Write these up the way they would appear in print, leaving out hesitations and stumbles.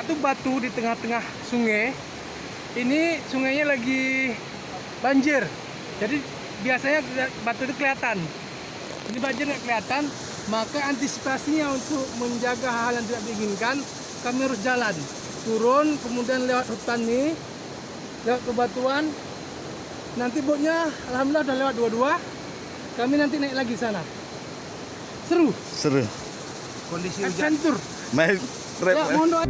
tuh batu di tengah-tengah sungai. Ini sungainya lagi banjir, jadi biasanya batu itu kelihatan. Ini banjir nggak kelihatan, maka antisipasinya untuk menjaga hal yang tidak diinginkan, kami harus jalan turun, kemudian lewat hutan nih, lewat bebatuan. Nanti botnya alhamdulillah udah lewat dua-dua. Kami nanti naik lagi sana. Seru. Kondisi hujan. Adventure. Naik trip. Ya, mohon doa.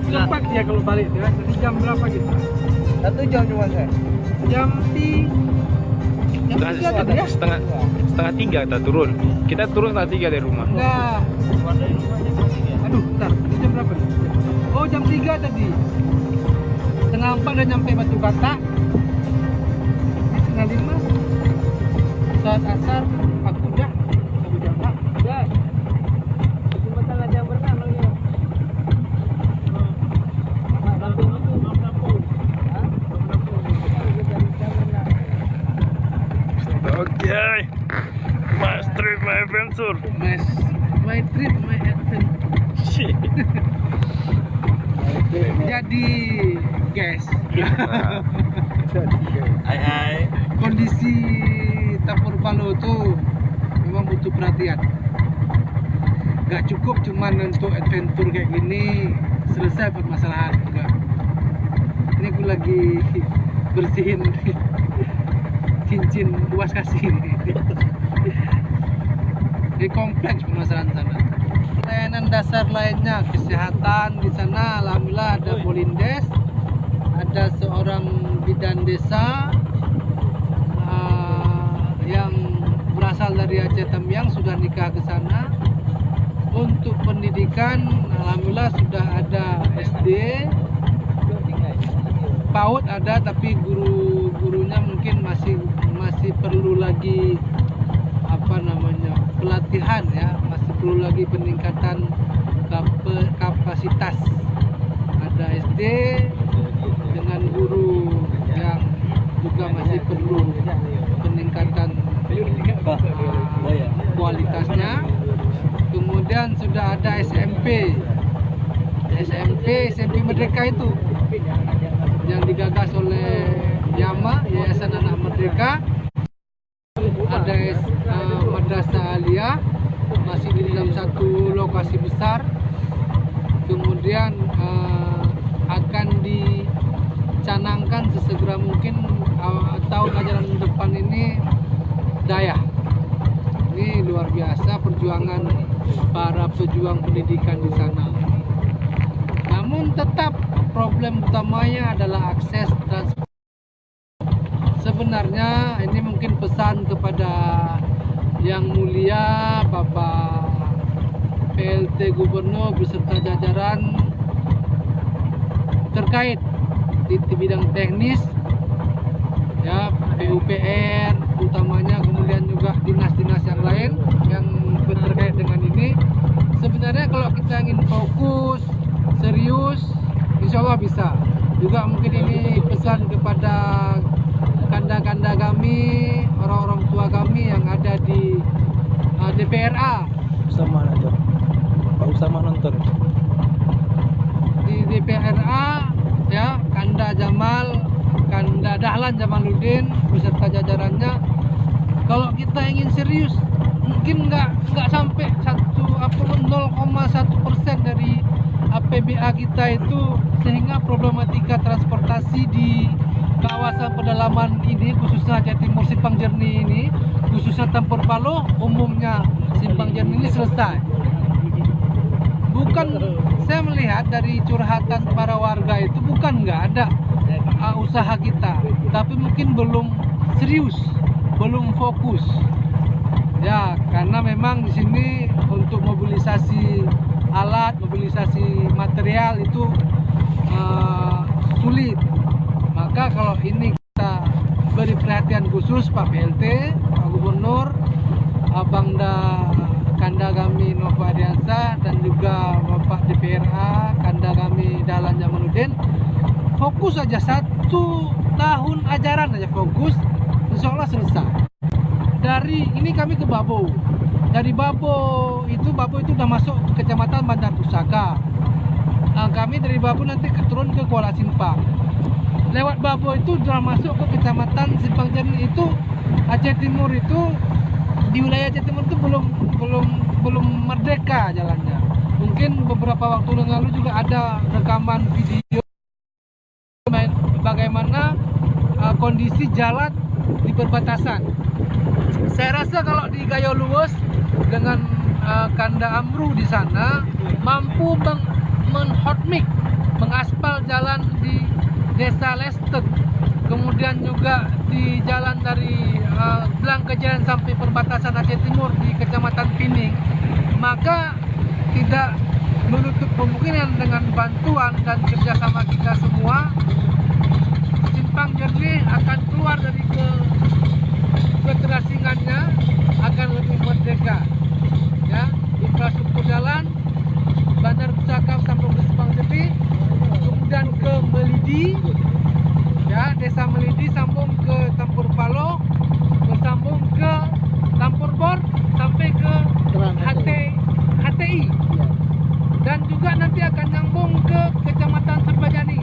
Cepat ya kalau balik ya. Jadi jam berapa kita? 1 jam cuma saya. Jam Sudah tiga tadi ya? setengah 3 kita turun. Kita turun setengah 3 dari rumah. Nah. Aduh, bentar. Ini jam berapa nih? Oh, jam 3 tadi. Setengah 4 udah nyampe Batu Bata. Setengah 5. Saat asar aku udah udah. Jembatan Raja Berkah namanya. Okay. My trip, my adventure. My trip, my adventure. Shit. Jadi, guys, Hai. kondisi Tapur Palo tuh memang butuh perhatian. Gak cukup cuman untuk adventure kayak gini selesai permasalahan enggak. Ini aku lagi bersihin cincin buas kasih ini. Ini kompleks permasalahan sana. Layanan dasar lainnya, kesehatan di sana alhamdulillah ada Polindes, ada seorang bidan desa yang berasal dari Aceh Tembiang sudah nikah ke sana. Untuk pendidikan alhamdulillah sudah ada SD, PAUD ada, tapi guru-gurunya mungkin masih perlu lagi pelatihan ya, masih perlu lagi peningkatan kapasitas. Ada SD dengan guru yang juga masih perlu peningkatan kualitasnya. Kemudian sudah ada SMP Merdeka itu yang digagas oleh YAMA, Yayasan Anak Merdeka. Ada Madrasah Aliyah masih di dalam satu lokasi besar. Kemudian akan dicanangkan sesegera mungkin tahun ajaran depan ini Dayah. Ini luar biasa perjuangan para pejuang pendidikan di sana. Namun tetap problem utamanya adalah akses dan sebenarnya ini mungkin pesan kepada Yang Mulia Bapak PLT Gubernur beserta jajaran terkait di bidang teknis ya, PUPR utamanya, kemudian juga dinas-dinas yang lain yang terkait dengan ini. Sebenarnya kalau kita ingin fokus, serius, insya Allah bisa. Juga mungkin ini pesan kepada kanda-kanda kami, orang-orang tua kami yang ada di DPRA. Pak Usama nonton. Di DPRA ya, Kanda Jamal, Kanda Dahlan Jamaluddin beserta jajarannya. Kalau kita ingin serius, mungkin nggak sampai 0,1% dari APBA kita itu, sehingga problematika transportasi di kawasan pedalaman ini, khususnya Aceh Timur Simpang Jernih ini, khususnya Tapur Palo, umumnya Simpang Jernih ini selesai. Bukan, saya melihat dari curhatan para warga itu bukan nggak ada usaha kita, tapi mungkin belum serius, belum fokus. Ya, karena memang di sini untuk mobilisasi alat, mobilisasi material itu sulit. Maka kalau ini kita beri perhatian khusus Pak PLT, Pak Gubernur, Bangda Kanda kami Nova Adiansa, dan juga Bapak DPRA Kanda kami Dahlan Jamaluddin, fokus aja 1 tahun ajaran aja fokus, insya Allah selesai. Dari ini kami ke Babo, Dari Babo itu udah masuk ke Kecamatan Bandar Pusaka. Kami dari Babo nanti turun ke Kuala Simpang. Lewat Babo itu sudah masuk ke Kecamatan Simpang Jernih. Itu Aceh Timur itu, di wilayah Aceh Timur itu belum merdeka jalannya. Mungkin beberapa waktu yang lalu juga ada rekaman video bagaimana kondisi jalan di perbatasan. Saya rasa kalau di Gayo Luwes dengan Kanda Amru di sana mampu menghotmik, mengaspal jalan di Desa Lesteng, kemudian juga di jalan dari Blangkejayan sampai perbatasan Aceh Timur di Kecamatan Pining, maka tidak menutup kemungkinan dengan bantuan dan kerjasama kita semua, Simpang Jernih akan keluar dari keterasingannya, akan lebih merdeka. Ya, infrastruktur jalan, Bandar Pusaka sambung ke Simpang Jernih, kemudian ke Melidi, ya, Desa Melidi sambung ke Tampur Palo, bersambung ke Tampur Bor sampai ke HTI, dan juga nanti akan nyambung ke Kecamatan Sepajadi.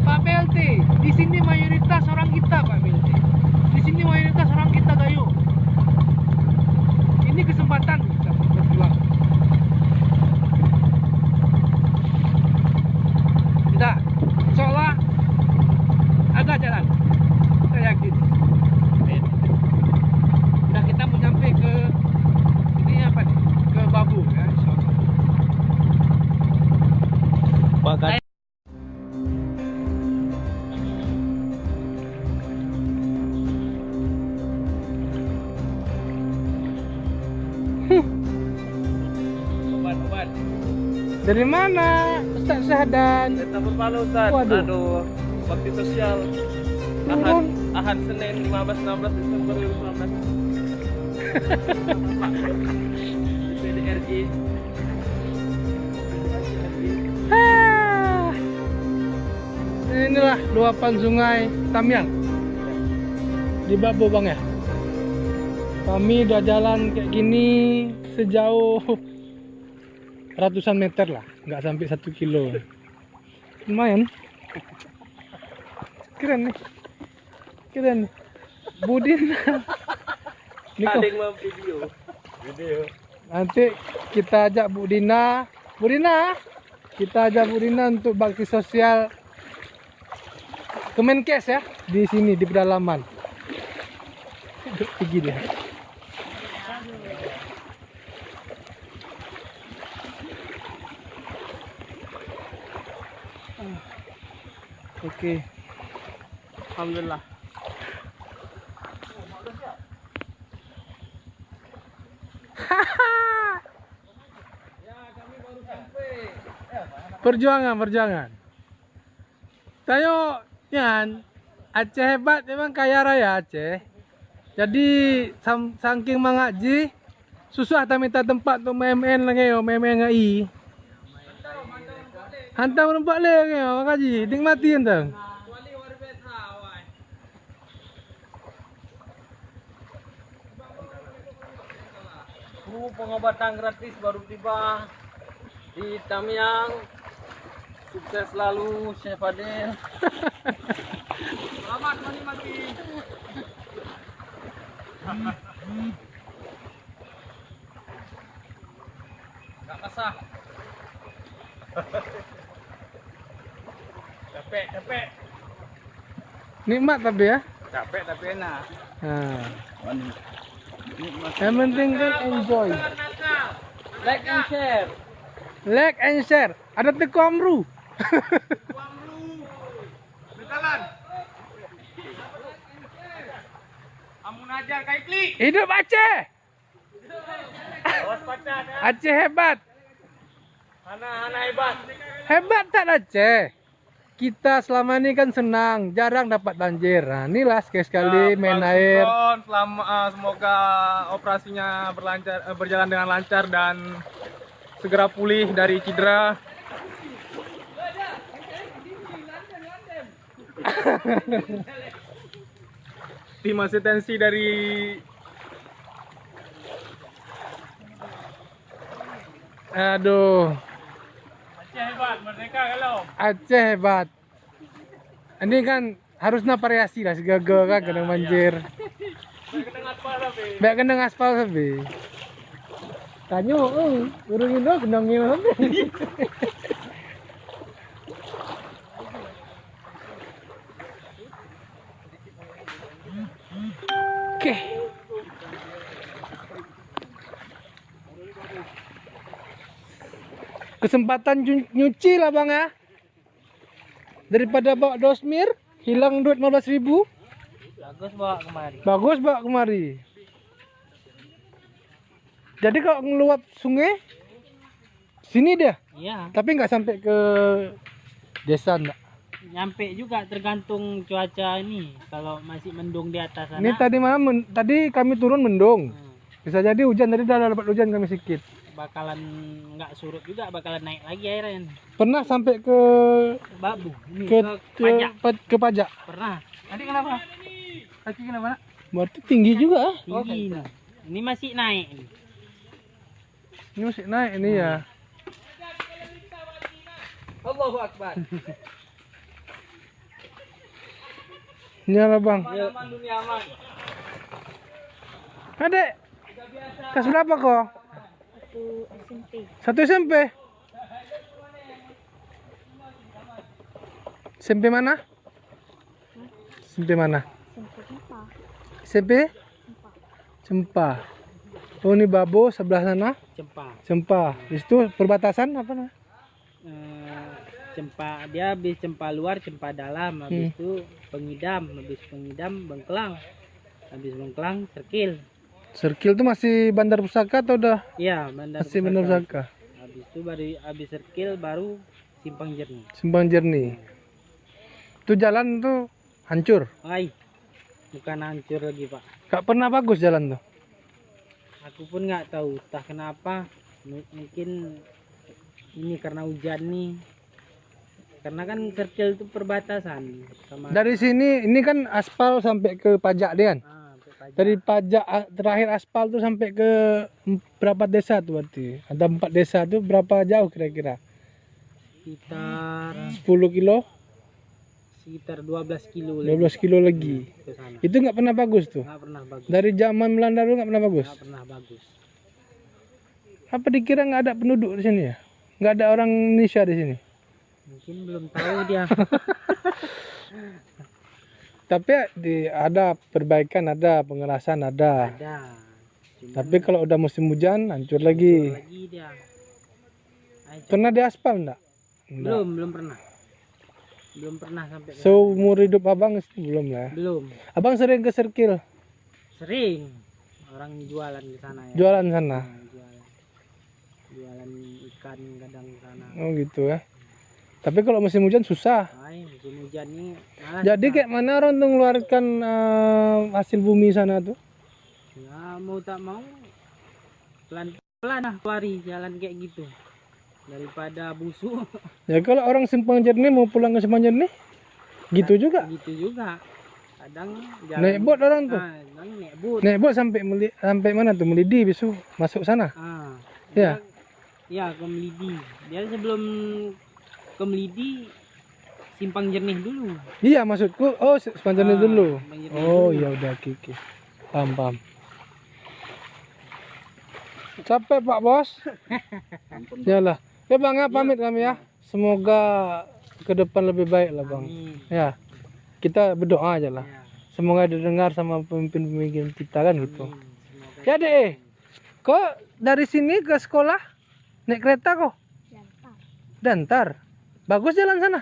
Pak BLT, di sini mayoritas orang kita, Pak BLT. Di sini mayoritas orang kita Gayo. Ini kesempatan kita berjuang. Tidak, seolah ada jalan. Saya yakin. Dan kita mau sampai ke ini apa nih? Ke Babu ya, insyaallah. Pak Kak. Obat-obat. Dari mana, Ustaz Syahdan? Tampur Palo, Ustaz. Waduh. Aduh, bakti sosial. Turun. Ahad Senin 15-16 Desember 2019. Di PDRJ. Inilah luapan sungai Tamyang di Babo, Bang ya. Kami udah jalan kayak gini sejauh ratusan meter lah, nggak sampai 1 kilo. Lumayan. Keren nih. Keren. Budin. Ini kok. Ada yang mau video. Nanti kita ajak Bu Dina. Bu Dina, kita ajak Bu Dina untuk bakti sosial Kemenkes ya, di sini di pedalaman. Pergi dia. Oke. Alhamdulillah. Perjuangan. Tayo, yan. Aceh hebat, memang kaya raya Aceh. Jadi saking mengaji, susah tak minta tempat untuk MN lagi yo, MN ngai. Hantar nampak le yo, ngaji, nikmati entang. Pengobatan gratis baru tiba di Tamyang. Sukses selalu, Chef Adel. Selamat menikmati. Gak kasah. Capek. Nikmat tapi ya. Capek tapi enak. Nah. Yang penting kan enjoy. Like and share. Like and share. Ada Teku Amru. Bentalan. Amun ajar Kaikli. Hidup Aceh. Awas pacar ya. Aceh hebat. Hana hebat. Hebat tak Aceh? Kita selama ini kan senang, jarang dapat banjir. Nah, inilah sekali main air. Semoga operasinya berjalan dengan lancar dan segera pulih dari cedera. Tim asistensi dari Aduh. Aceh hebat, merdeka kalau. Aceh hebat. Ini kan harusnya variasi lah, segagal kan kena banjir. Kena aspal tapi. Baik kena aspal sabi. Tanyo, urung itu kena ngil sabi. Oke. Kesempatan nyuci lah bang ya. Daripada bawa dosmir, hilang duit 15.000. Bagus bawa kemari. Bagus bawa kemari. Jadi kalau ngeluap sungai, sini dia. Iya, Tapi nggak sampai ke desa enggak. nyampe juga tergantung cuaca ini. Kalau masih mendung di atas sana. Ini tadi malam, tadi kami turun mendung. Bisa jadi hujan, tadi udah dapat hujan kami sedikit. Bakalan nggak surut juga, bakalan naik lagi airnya. Pernah sampai ke Babu, ini ke pajak. ke pajak. Pernah. Tadi kenapa? Kaki kenapa? Nak? Berarti tinggi juga. Tinggi. Nah. Ini masih naik. Ini. Ini masih naik ini ya. Allahu Akbar. Ini lah bang. Aman dunia aman. Adek, kelas berapa kok? Satu SMP. SMP mana? SMP mana? SMP? Cempa. Oh ini Babo sebelah sana. Cempa. Cempa. Di situ perbatasan apa nah? Cempa dia habis cempa luar, cempa dalam, habis itu pengidam, Bengkelang. Habis Bengkelang Serkil. Serkil itu masih Bandar Pusaka atau udah Iya, Bandar masih Bandar Pusaka? Habis itu baru habis Serkil baru Simpang Jernih. Simpang Jernih. Itu jalan tuh hancur. Ay, bukan hancur lagi Pak. Gak pernah bagus jalan tuh. Aku pun nggak tahu, entah kenapa. Mungkin ini karena hujan nih. Karena kan Serkil itu perbatasan sama. Dari sini ini kan aspal sampai ke pajak dia kan. sampai Pajak. Dari pajak terakhir aspal tuh sampai ke berapa desa tuh berarti? Ada 4 desa tuh berapa jauh kira-kira? sekitar 10 kilo? sekitar 12 kilo 12 kilo lagi. ke sana. Itu nggak pernah bagus tuh. Nggak pernah bagus. Dari zaman Belanda dulu nggak pernah bagus. Nggak pernah bagus. Apa dikira nggak ada penduduk di sini ya? Nggak ada orang Indonesia di sini. Mungkin belum tahu dia. Tapi ada perbaikan, ada pengerasan, ada. Ada. Cuma Tapi kalau udah musim hujan hancur lagi. lagi dia. Ayo, Pernah diaspal enggak? belum pernah. Belum pernah sampai ke Seumur hidup abang belum lah. belum. Abang sering ke Serkil, Sering orang jualan di sana ya. jualan sana. Nah, jualan ikan kadang di sana. Oh gitu ya. Tapi kalau musim hujan susah. Ay, musim hujan ini malas. Jadi kayak mana orang tuh mengeluarkan hasil bumi sana tuh? Ya mau tak mau pelan-pelan lah lari jalan kayak gitu. Daripada busuk. Ya kalau orang Simpang Jernih mau pulang ke Simpang Jernih, gitu juga. Gitu juga. Kadang jalan Naik bot orang tuh. kadang naik bot. Naik bot sampai mana tuh? Melidi besok masuk sana. Ya. Ya ke Melidi. Dia sebelum ke Melidi Simpang Jernih dulu. Iya maksudku. Oh Simpang Jernih dulu. Simpang Jernih Oh dulu. ya udah oke. Paham. Capek Pak Bos. Yalah. Ya Bang ya pamit kami ya. Semoga ke depan lebih baik lah Bang. Amin. Ya. Kita berdoa aja lah. Ya, Semoga didengar sama pemimpin-pemimpin kita kan gitu. amin. Semoga Ya Dek, kok dari sini ke sekolah naik kereta kok? Dantar. Bagus jalan sana?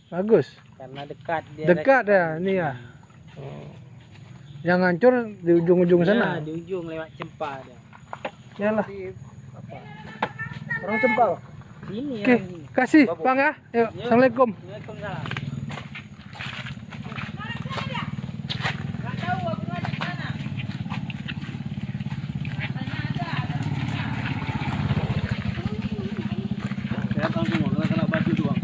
Bagus. karena dekat dia. Dekat ya, ini ya. Oh. Yang hancur di ujung-ujung sana. Ya, di ujung lewat Cempa dia. Yalah. Orang Cempa. Sini Oke, ya. kasih Bang ya. Yuk, Assalamualaikum. Waalaikumsalam. Saya langsung kena baju doang.